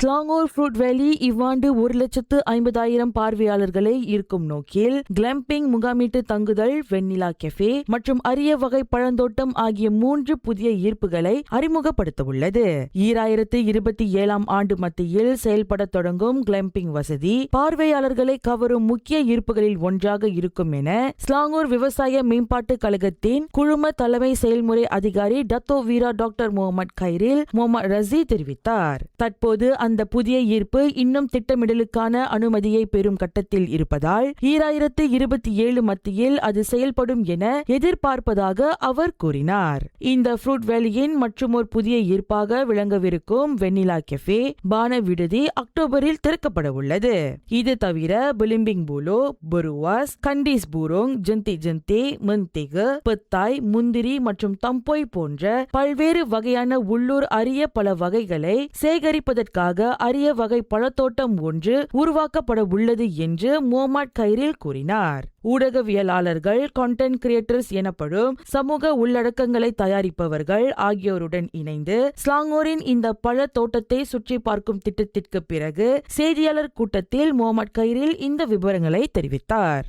Selangor fruit வேலி இவ்வாண்டு 1,50,000 பார்வையாளர்களை ஈர்க்கும் நோக்கில் கிளம்பிங், முகாமிட்டு தங்குதல், வெண்ணிலா கெஃபே மற்றும் அரிய வகை பழந்தோட்டம் ஆகிய 3 புதிய ஈர்ப்புகளை அறிமுகப்படுத்தவுள்ளது. 2027 ஆண்டு மத்தியில் செயல்பட தொடங்கும் கிளம்பிங் வசதி பார்வையாளர்களை கவரும் முக்கிய ஈர்ப்புகளில் ஒன்றாக இருக்கும் என ஸ்லாங்கூர் விவசாய மேம்பாட்டு கழகத்தின் குழும தலைமை செயல்முறை அதிகாரி டத்தோ வீரா டாக்டர் முகமது கைரில் முகமது ரசி தெரிவித்தார். தற்போது அந்த புதிய ஈர்ப்பு இன்னும் திட்டமிடலுக்கான அனுமதியை பெறும் கட்டத்தில் இருப்பதால் 2027 மத்தியில் அது செயல்படும் என எதிர்பார்ப்பதாக அவர் கூறினார். இந்த ஃப்ரூட் வேலியின் மற்றுமோர் புதிய ஈர்ப்பாக விளங்கவிருக்கும் வெண்ணிலா கெஃபே பான விடுதி அக்டோபரில் திறக்கப்பட உள்ளது. இது தவிர பிலிம்பிங் பூலோ, புருவாஸ், கண்டீஸ் பூரோங், ஜந்தி ஜந்தி, மந்திக, பத்தாய், முந்திரி மற்றும் தம்போய் போன்ற பல்வேறு வகையான உள்ளூர் அரிய பல வகைகளை சேகரிப்பதற்காக அரிய வகை பழத்தோட்டம் ஒன்று உருவாக்கப்பட உள்ளது என்று முகமது கைரில் கூறினார். ஊடகவியலாளர்கள், கண்டென்ட் கிரியேட்டர்ஸ் எனப்படும் சமூக உள்ளடக்கங்களை தயாரிப்பவர்கள் ஆகியோருடன் இணைந்து ஸ்லாங்கூரின் இந்த பழ தோட்டத்தை சுற்றி பார்க்கும் திட்டத்திற்கு பிறகு செய்தியாளர் கூட்டத்தில் முகமது கைரில் இந்த விவரங்களை தெரிவித்தார்.